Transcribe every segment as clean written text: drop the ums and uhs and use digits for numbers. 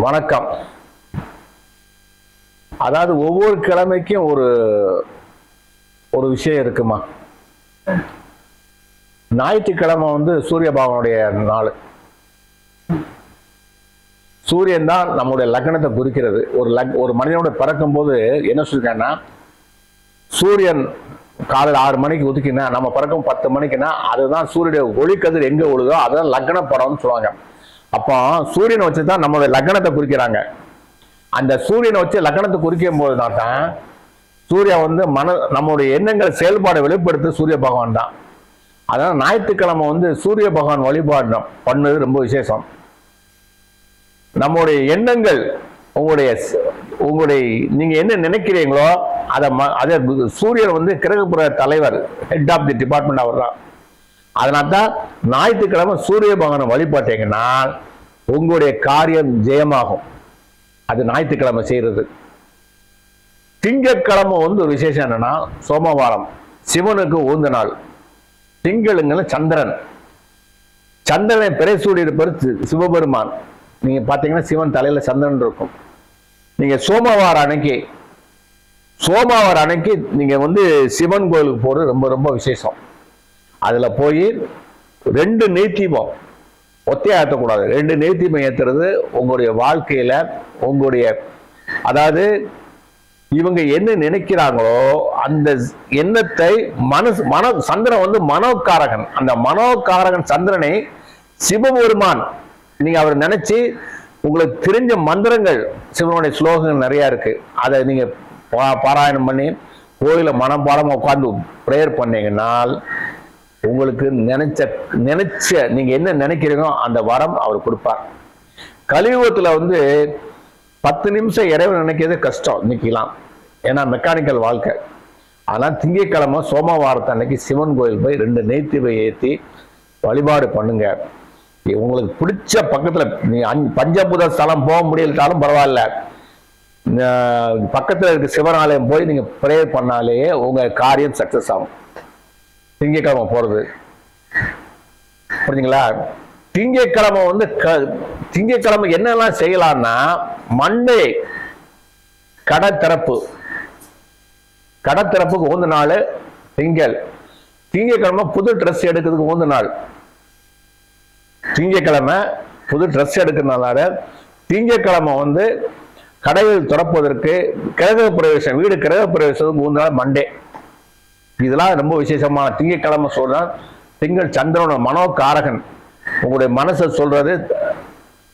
வணக்கம். அதாவது ஒவ்வொரு கிழமைக்கும் ஒரு ஒரு விஷயம் இருக்குமா. ஞாயிற்றுக்கிழமை சூரிய பகவானுடைய நாள். சூரியன் தான் நம்முடைய லக்னத்தை குறிக்கிறது. ஒரு மனிதனோட பிறக்கும் போது என்ன சொல்லிருக்காங்கன்னா, சூரியன் காலையில் 6 மணிக்கு உதிக்கினா நம்ம பிறக்கும் 10 மணிக்குன்னா அதுதான் சூரியனுடைய ஒளிக்கதிர் எங்க ஒழுதோ அதுதான் லக்ன படம்னு சொல்லுவாங்க. அப்போ சூரியனை வச்சு தான் நம்மளுடைய லக்னத்தை குறிக்கிறாங்க. அந்த சூரியனை வச்சு லக்னத்தை குறிக்கும் போது தான் சூர்யா நம்முடைய எண்ணங்கள் செயல்பாடு வெளிப்படுத்து சூரிய பகவான் தான். அதனால ஞாயிற்றுக்கிழமை சூரிய பகவான் வழிபாடு பண்ணது ரொம்ப விசேஷம். நம்முடைய எண்ணங்கள் உங்களுடைய நீங்க என்ன நினைக்கிறீங்களோ அதை சூரியன் கிரகப்புற தலைவர், ஹெட் ஆஃப் தி டிபார்ட்மெண்ட் அவர் தான். அதனால்தான் ஞாயிற்றுக்கிழமை சூரிய பகவானை வழிபாட்டீங்கன்னா உங்களுடைய காரியம் ஜெயமாகும். அது ஞாயிற்றுக்கிழமை செய்யறது. திங்கட்கிழமை ஒரு விசேஷம் என்னன்னா, சோமவாரம், சிவனுக்கு உகந்த நாள். திங்களுங்கிற சந்திரன், சந்திரனை பிறைசூடி இருப்பது சிவபெருமான். நீங்க பாத்தீங்கன்னா சிவன் தலையில சந்திரன் இருக்கும். நீங்க சோமவாரம் அன்னைக்கு நீங்க சிவன் கோயிலுக்கு போறது ரொம்ப ரொம்ப விசேஷம். அதுல போய் 2 நெய்தீபம் ஒத்தையா ஏற்றக்கூடாது. 2 நெய்தீபம் ஏத்துறது உங்களுடைய வாழ்க்கையில அதாவது இவங்க என்ன நினைக்கிறாங்களோ அந்த எண்ணத்தை சந்திரன் மனோகாரகன். அந்த மனோகாரகன் சந்திரனை சிவபெருமான் நீங்க அவர் நினைச்சு உங்களுக்கு தெரிஞ்ச மந்திரங்கள், சிவனுடைய ஸ்லோகங்கள் நிறைய இருக்கு. அதை நீங்க பாராயணம் பண்ணி கோயில மனப்பாடமா உட்கார்ந்து பிரேயர் பண்ணீங்கன்னால் உங்களுக்கு நினைச்ச நீங்க என்ன நினைக்கிறீங்களோ அந்த வரம் அவர் கொடுப்பார். கலியுகத்துல 10 நிமிஷம் இறைவன் நினைக்கிறது கஷ்டம் இன்னைக்கெல்லாம், ஏன்னா மெக்கானிக்கல் வாழ்க்கை. ஆனால் திங்கட்கிழமை சோமவாரத்தை அன்னைக்கு சிவன் கோயில் போய் 2 நெய்தீபம் ஏற்றி வழிபாடு பண்ணுங்க. உங்களுக்கு பிடிச்ச பக்கத்துல நீ பஞ்சபூத ஸ்தலம் போக முடியலட்டாலும் பரவாயில்ல, பக்கத்துல இருக்க சிவனாலயம் போய் நீங்க பிரேயர் பண்ணாலேயே உங்க காரியம் சக்சஸ் ஆகும். திங்கட்கிழமை போறது புரிஞ்சுங்களா. திங்கட்கிழமை என்னெல்லாம் செய்யலாம்னா, மண்டே கடத்திறப்புக்கு உகந்த நாள் திங்கட்கிழமை புது ட்ரெஸ் எடுக்கிறதுக்கு உகந்த நாள். திங்கட்கிழமை புது ட்ரெஸ் எடுக்கிறதுனால திங்கட்கிழமை கடைகள் திறப்பதற்கு கிரக பிரவேசம், வீடு கிரக பிரவேசத்துக்கு உகந்த நாள் மண்டே. இதெல்லாம் ரொம்ப விசேஷமான திங்கட்கிழமை சொல்றா. திங்கள் சந்திரனோட மனோகாரகன். உங்களுடைய மனசை சொல்றது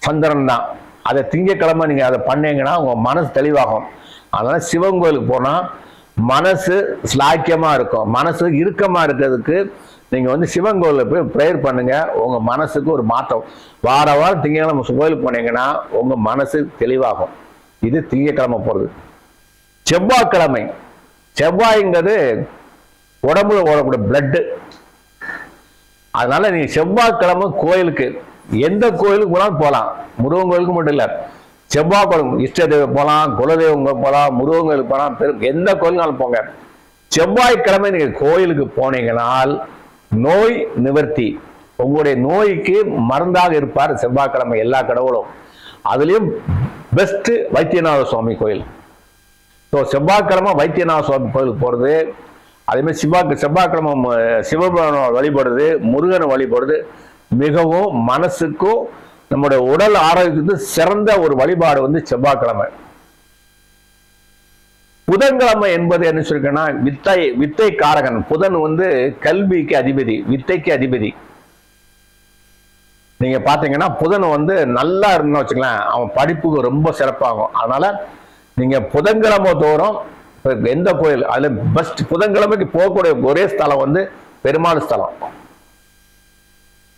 சந்திரன் தான். அதை திங்கட்கிழமை நீங்க அதை பண்ணீங்கன்னா உங்க மனசு தெளிவாகும். அதனால சிவன் கோயிலுக்கு போனா மனசு ஸ்லாக்கியமா இருக்கும். மனசு இறுக்கமா இருக்கிறதுக்கு நீங்க சிவன் கோயிலுக்கு போய் பிரேயர் பண்ணுங்க. உங்க மனசுக்கு ஒரு மாற்றம். வாரம் திங்கட்கிழமை கோயிலுக்கு போனீங்கன்னா உங்க மனசு தெளிவாகும். இது திங்கட்கிழமை போறது. செவ்வாய்ங்கிறது உடம்புல ஓடக்கூடிய பிளட். அதனால நீங்க செவ்வாய்க்கிழமை கோயிலுக்கு எந்த கோயிலுக்கு போனாலும் போகலாம். முருகன் கோயிலுக்கு மட்டும் இல்ல, செவ்வாய் கோயில் இஷ்ட தெய்வம் போகலாம், குலதெய்வம் போகலாம், முருகன் கோயிலுக்கு போகலாம், எந்த கோயிலுக்கும் போங்க. செவ்வாய்க்கிழமை நீங்க கோயிலுக்கு போனீங்கன்னால் நோய் நிவர்த்தி, உங்களுடைய நோய்க்கு மருந்தாக இருப்பார் செவ்வாய்க்கிழமை எல்லா கடவுளும். அதுலயும் பெஸ்ட் வைத்தியநாத சுவாமி கோயில். செவ்வாய்க்கிழமை வைத்தியநாத சுவாமி கோயிலுக்கு போறது. அதே மாதிரி செவ்வாய்க்கிழமை சிவபெருமானை வழிபடுறது, முருகனை வழிபடுறது மிகவும் மனசுக்கும் நம்முடைய உடல் ஆரோக்கியத்துக்கு சிறந்த ஒரு வழிபாடு செவ்வாய்க்கிழமை. புதன்கிழமை என்பது என்ன சொல்லிருக்கேன்னா, வித்தை காரகன். புதன் கல்விக்கு அதிபதி, வித்தைக்கு அதிபதி. நீங்க பாத்தீங்கன்னா புதன் நல்லா இருக்குன்னு வச்சுக்கலாம், அவன் படிப்புக்கு ரொம்ப சிறப்பாகும். அதனால நீங்க புதன்கிழமை தோறும் எந்த கோயில் அதுல பெஸ்ட் புதன்கிழமைக்கு போகக்கூடிய ஒரே ஸ்தலம் பெருமாள் ஸ்தலம்,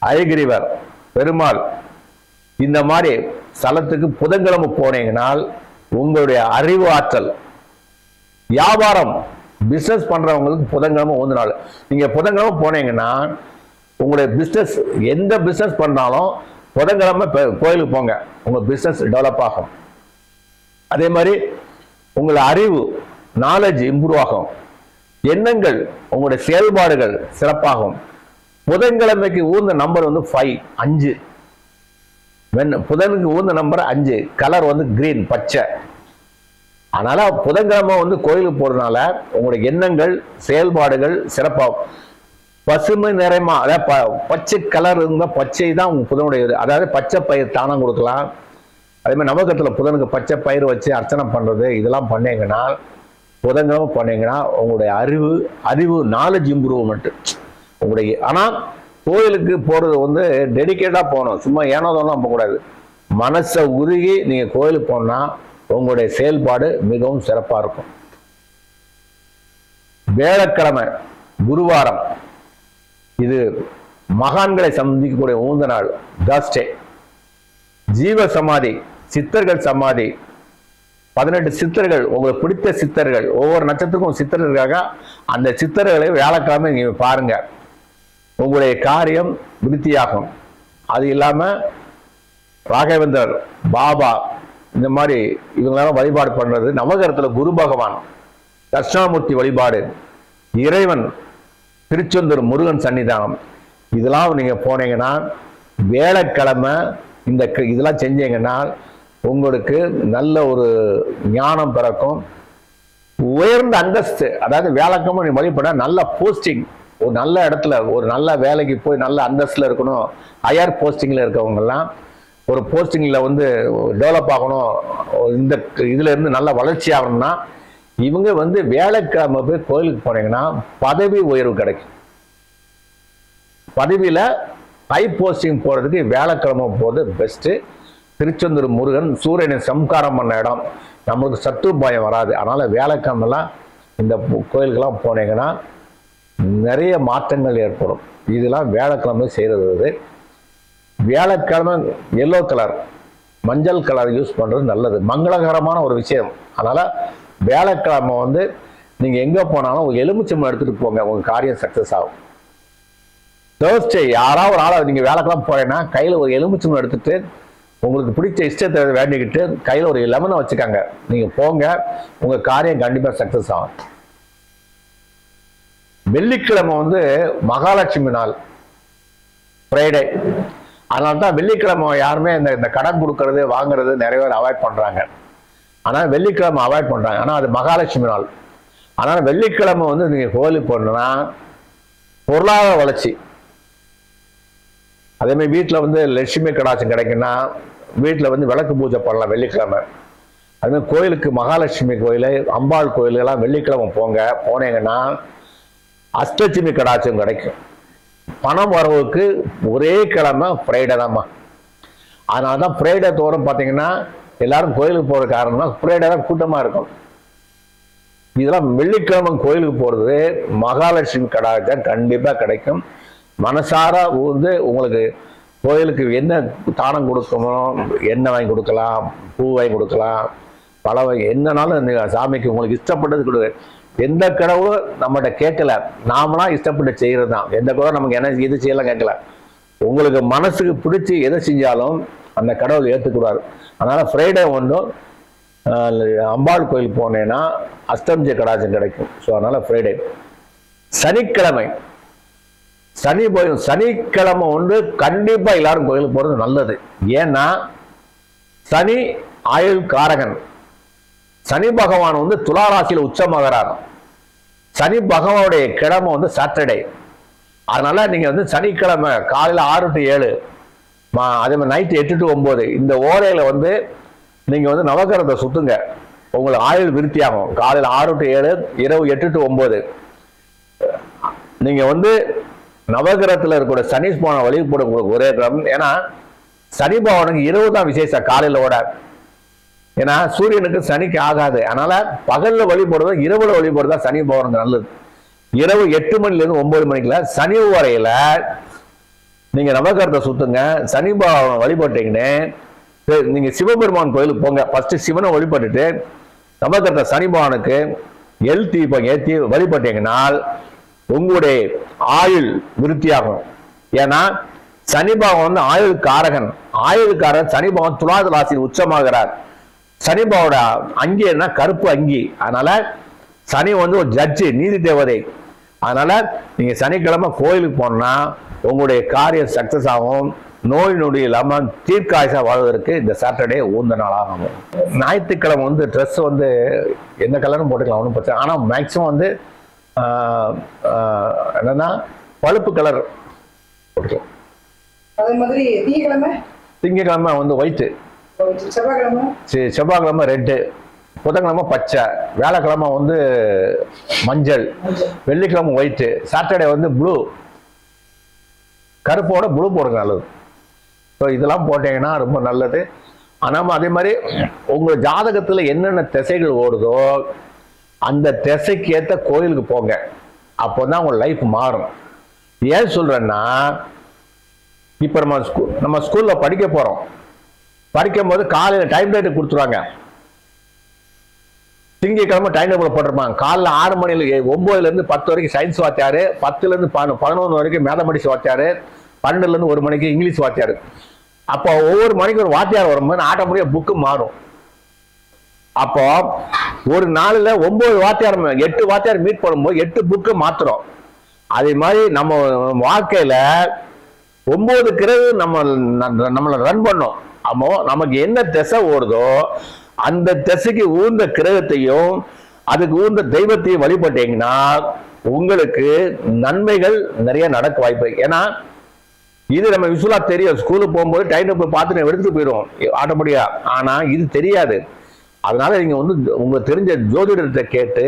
அயகிரிவர் பெருமாள். இந்த மாதிரி ஸ்தலத்துக்கு புதன்கிழமை போனீங்கன்னால் உங்களுடைய அறிவு ஆற்றல், வியாபாரம், பிசினஸ் பண்றவங்களுக்கு புதன்கிழமை உகந்த நாள். நீங்க புதன்கிழமை போனீங்கன்னா உங்களுடைய பிசினஸ் எந்த பிசினஸ் பண்ணாலும் புதன்கிழமை கோயிலுக்கு போங்க, உங்க பிசினஸ் டெவலப் ஆகும். அதே மாதிரி உங்களை அறிவு நாலேஜ் இம்ப்ரூவ் ஆகும். எண்ணங்கள், உங்களுடைய செயல்பாடுகள் சிறப்பாகும். புதன்கிழமைக்கு ஊர்ந்த நம்பர் 5. புதனுக்கு உகந்த நம்பர் 5, கலர் வந்து கிரீன், பச்சை. அதனால புதன்கிழமை வந்து கோயிலுக்கு போறதுனால உங்களுடைய எண்ணங்கள், செயல்பாடுகள் சிறப்பாகும். பசுமை நிறமா, அதாவது பச்சை கலர் இருந்தால் பச்சை தான் உங்க புதனுடையது. அதாவது பச்சை பயிர் தானம் கொடுக்கலாம். அதே மாதிரி நவகத்தில் புதனுக்கு பச்சை பயிர் வச்சு அர்ச்சனை பண்றது, இதெல்லாம் பண்ணீங்கன்னா புதன்கிழமை பண்ணீங்கன்னா உங்களுடைய அறிவு நாலேஜ் இம்ப்ரூவ்மெண்ட் உங்களுடைய. ஆனால் கோயிலுக்கு போறது வந்து டெடிக்கேட்டா போகணும், சும்மா ஏனோதான் போகக்கூடாது. மனசை உருகி நீங்க கோயிலுக்கு போனா உங்களுடைய செயல்பாடு மிகவும் சிறப்பா இருக்கும். வியாழக்கிழமை, குருவாரம், இது மகான்களை சந்திக்கக்கூடிய உகந்த நாள். தர்ஸ்டே. ஜீவ சமாதி, சித்தர்கள் சமாதி, 18 சித்தர்கள், உங்களுக்கு பிடித்த சித்தர்கள், ஒவ்வொரு நட்சத்திரக்கும் சித்தர்களுக்காக அந்த சித்தர்களை வியாழக்கிழமை நீங்க பாருங்க, உங்களுடைய காரியம் விருத்தியாகும். அது இல்லாம ராகவேந்தர், பாபா, இந்த மாதிரி இவங்களாம் வழிபாடு பண்றது. நவகிரகத்துல குரு பகவான், தட்சிணாமூர்த்தி வழிபாடு, இறைவன் திருச்செந்தூர் முருகன் சன்னிதானம், இதெல்லாம் நீங்க போனீங்கன்னா வேலைக்கிழமை இதெல்லாம் செஞ்சீங்கன்னா உங்களுக்கு நல்ல ஒரு ஞானம் பிறக்கும், உயர்ந்த அந்தஸ்து. அதாவது வேலைக்கிழமை நீ வழிபட நல்ல போஸ்டிங், ஒரு நல்ல இடத்துல ஒரு நல்ல வேலைக்கு போய் நல்ல அந்தஸ்துல இருக்கணும். ஹையர் போஸ்டிங்ல இருக்கவங்கெல்லாம் ஒரு போஸ்டிங்ல வந்து டெவலப் ஆகணும், இந்த இதுல இருந்து நல்ல வளர்ச்சி ஆகணும்னா இவங்க வந்து வேலைக்கிழமை போய் கோயிலுக்கு போனீங்கன்னா பதவி உயர்வு கிடைக்கும். பதவியில ஹை போஸ்டிங் போறதுக்கு வேலைக்கிழமை போறது பெஸ்ட். திருச்செந்தூர் முருகன் சூரியனை சம்காரம் பண்ண இடம், நம்மளுக்கு சத்து பயம் வராது. அதனால வேலைக்கிழமெல்லாம் இந்த கோயிலுக்கெல்லாம் போனீங்கன்னா நிறைய மாற்றங்கள் ஏற்படும். இதெல்லாம் வேலைக்கிழமை செய்யறது. வியாழக்கிழமை எல்லோ கலர், மஞ்சள் கலர் யூஸ் பண்றது நல்லது, மங்களகரமான ஒரு விஷயம். அதனால வியாழக்கிழமை வந்து நீங்க எங்க போனாலும் ஒரு எலுமிச்சம்பழம் எடுத்துட்டு போங்க, உங்க காரியம் சக்சஸ் ஆகும். தேர்ஸ்டே, யாராவது ஒரு ஆளை நீங்க வேலைக்கிழமை போறேன்னா கையில ஒரு எலுமிச்சம்பழம் எடுத்துட்டு உங்களுக்கு பிடிச்ச இஷ்டத்தை வேண்டிக்கிட்டு கையில ஒரு லெமனை வச்சுக்காங்க, நீங்க போங்க, உங்க காரியம் கண்டிப்பா சக்சஸ் ஆகும். வெள்ளிக்கிழமை வந்து மகாலட்சுமி நாள், ஃப்ரைடே. அதனால தான் வெள்ளிக்கிழமை யாருமே இந்த கடன் கொடுக்கறது வாங்குறது நிறைய பேர் அவாய்ட் பண்றாங்க. ஆனால் வெள்ளிக்கிழமை அவாய்ட் பண்றாங்க, ஆனால் அது மகாலட்சுமி நாள். ஆனால் வெள்ளிக்கிழமை வந்து நீங்க கோயிலுக்கு போனா பொருளாதார வளர்ச்சி. அதே மாதிரி வீட்டில் வந்து லட்சுமி கடாட்சம் கிடைக்குன்னா வீட்டில் வந்து விளக்கு பூஜை பண்ணலாம் வெள்ளிக்கிழமை. அதே மாதிரி கோயிலுக்கு மகாலட்சுமி கோயில், அம்பாள் கோயில் எல்லாம் வெள்ளிக்கிழமை போனீங்கன்னா அஷ்டலட்சுமி கடாட்சம் கிடைக்கும். பணம் வரவுக்கு ஒரே கிழமை ஃப்ரைடே தான்மா. அதனால தான் ஃப்ரைடே தோறும் பார்த்தீங்கன்னா எல்லாரும் கோயிலுக்கு போகிற காரணம்னா ஃப்ரைடே தான் கூட்டமாக இருக்கும். இதெல்லாம் வெள்ளிக்கிழமை கோயிலுக்கு போகிறது மகாலட்சுமி கடாட்சம் கண்டிப்பாக கிடைக்கும். மனசார வந்து உங்களுக்கு கோயிலுக்கு என்ன தானம் கொடுக்கணும், எண்ணெய் வாங்கி கொடுக்கலாம், பூ வாங்கி கொடுக்கலாம், பழம் என்னன்னாலும் சாமிக்கு உங்களுக்கு இஷ்டப்பட்டது கொடுங்க. எந்த கடவுளும் நம்மகிட்ட கேட்கல, நாமளா இஷ்டப்பட்டு செய்யறது தான். எந்த கடவுளும் நமக்கு என்ன இது செய்யலாம் கேட்கல. உங்களுக்கு மனசுக்கு பிடிச்சி எதை செஞ்சாலும் அந்த கடவுள் ஏற்றுக்கூடாது. அதனால ஃப்ரைடே ஒன்றும் அம்பாள் கோயில் போனேன்னா அஷ்டமிஜ கடாட்சம் கிடைக்கும். ஸோ அதனால ஃப்ரைடே. சனிக்கிழமை, சனிக்கிழமை ஒன்று கண்டிப்பா எல்லாரும் கோயிலுக்கு போறது நல்லது. ஏன்னா சனி ஆயுள் காரகன். சனி பகவான் வந்து துலா ராசியில உச்சமாகிறார். சனி பகவானுடைய கிழமை வந்து சாட்டர்டே. அதனால நீங்க வந்து சனிக்கிழமை காலையில 6 to 7, அதே மாதிரி நைட்டு 8 to 9 இந்த ஓரையில வந்து நீங்க வந்து நவகிரகத்தை சுத்துங்க, உங்களுக்கு ஆயுள் விருத்தியாகும். காலையில 6 to 7, இரவு 8 to 9 நீங்க வந்து நவகிரகத்துல இருக்கிற சனி பகவானை வழிபட ஒரே கிரகம். ஏன்னா சனி பகவானுக்கு இரவு தான் விசேஷம், காலையில ஓட. ஏன்னா சூரியனுக்கு சனிக்கு ஆகாது. அதனால பகல்ல வழிபடுறது இரவுல வழிபடுறதா சனி பகவானுக்கு நல்லது. இரவு 8 மணிலேருந்து 9 மணிக்குள்ள சனி வரையில நீங்க நவகிரகத்தை சுத்துங்க, சனி பகவானை வழிபட்டீங்கன்னு நீங்க சிவபெருமான் கோயிலுக்கு போங்க. ஃபர்ஸ்ட் சிவனை வழிபட்டுட்டு நவகிரக சனி பகவானுக்கு எல் தீபம் ஏற்றி வழிபட்டீங்கன்னால் உங்களுடைய ஆயுள் விருத்தியாகும். ஏன்னா சனி பகவான் வந்து ஆயுள் காரகன். சனி பகவான் துலா ராசியில் உச்சமாகிறார். சனி பகவானோட அங்கி என்ன, கருப்பு அங்கி. அதனால சனி வந்து ஒரு ஜட்ஜி, நீதி தேவதை. அதனால நீங்க சனிக்கிழமை கோயிலுக்கு போனா உங்களுடைய காரியம் சக்சஸ் ஆகும், நோய் நொடி இல்லாமல் தீர்க்காயசா வாழ்வதற்கு இந்த சாட்டர்டே உந்த நாளாக ஆகும். ஞாயிற்றுக்கிழமை வந்து ட்ரெஸ் வந்து எந்த கலரும் போட்டுக்கலாம், ஒன்றும் பிரச்சனை. ஆனால் மேக்சிமம் வந்து என்னன்னா பழுப்பு கலர் போட்டுக்கலாம். அதே மாதிரி திங்கக்கிழமை வந்து ஒயிட்டு, செவ்வாய்க்கிழமை ரெட்டு, புதன்கிழமை பச்சை, வியாழக்கிழமை வந்து மஞ்சள், வெள்ளிக்கிழமை ஒயிட்டு, சாட்டர்டே வந்து ப்ளூ, கருப்போட ப்ளூ போடுங்க நல்லது. ஸோ இதெல்லாம் போட்டீங்கன்னா ரொம்ப நல்லது. ஆனால் அதே மாதிரி உங்கள் ஜாதகத்தில் என்னென்ன திசைகள் ஓடுதோ அந்த திசைக்கு ஏற்ற கோயிலுக்கு போங்க, அப்போ தான் உங்கள் லைஃப் மாறும். ஏன் சொல்கிறேன்னா, இப்போ நம்ம ஸ்கூலில் படிக்க போகிறோம், படிக்கும் போது காலையில் டைம் டேட்டு கொடுத்துருவாங்க. திங்கக்கிழமை டைம் டேபிள் போட்டிருப்பாங்க. காலைல 6 மணில 9லேருந்து 10 வரைக்கும் சயின்ஸ் வாத்தியார், 10லேருந்து 11 வரைக்கும் மேத்தமெட்டிக்ஸ் வாத்தியார், 12லேருந்து 1 மணிக்கு இங்கிலீஷ் வாத்தியார். அப்போ ஒவ்வொரு மணிக்கு ஒரு வாத்தியார் வரும்போது ஆட்டோமேட்டிக்காக புக்கு மாறும். அப்போ ஒரு நாளில் 9 வாத்தியார் 8 வாத்தியார் மீட் பண்ணும்போது 8 புக்கு மாத்துறோம். அதே மாதிரி நம்ம வாழ்க்கையில 9 கிரகு நம்மளை ரன் பண்ணோம். அப்போ நமக்கு என்ன திசை ஓடுதோ அந்த திசைக்கு ஊர்ந்த கிரகத்தையும் அதுக்கு ஊர்ந்த தெய்வத்தையும் வழிபட்டீங்கன்னா உங்களுக்கு நன்மைகள் நிறைய நடக்க வாய்ப்பு. ஏன்னா இது நம்ம விசுவலா தெரியும், ஸ்கூலுக்கு போகும்போது டைம் டேபிள் பார்த்து எடுத்துட்டு போயிடுவோம் ஆட்டோமேட்டிக்கா. ஆனா இது தெரியாது. அதனால நீங்க வந்து உங்களுக்கு தெரிஞ்ச ஜோதிடத்தை கேட்டு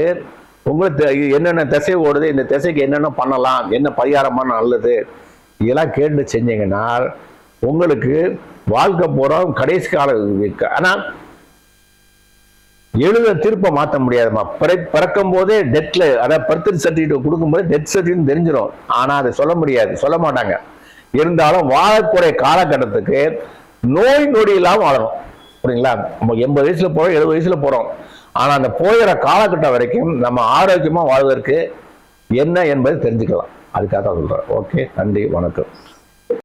உங்களுக்கு என்னென்ன திசை ஓடுது, இந்த திசைக்கு என்னென்ன பண்ணலாம், என்ன பரிகாரமான நல்லது, இதெல்லாம் கேட்டு செஞ்சீங்கன்னா உங்களுக்கு வாழ்க்கை போறோம் கடைசி காலம். ஆனா எழுத திருப்ப மாற்ற முடியாதுமா. பிறக்கும் போதே டெத்ல, அதாவது பர்த் சர்டிஃபிகேட் கொடுக்கும்போது டெத் சர்டிஃபிகேட் தெரிஞ்சிடும். ஆனா அதை சொல்ல முடியாது, சொல்ல மாட்டாங்க. இருந்தாலும் வாழக்கூடிய காலகட்டத்துக்கு நோய் நொடி இல்லாமல் வாழணும். புரியுங்களா? நம்ம 80 வயசுல போறோம், 70 வயசுல போறோம். ஆனா அந்த போயிற காலகட்டம் வரைக்கும் நம்ம ஆரோக்கியமா வாழ்வதற்கு என்ன என்பதை தெரிஞ்சுக்கலாம். அதுக்காக தான் சொல்றேன். ஓகே, நன்றி, வணக்கம்.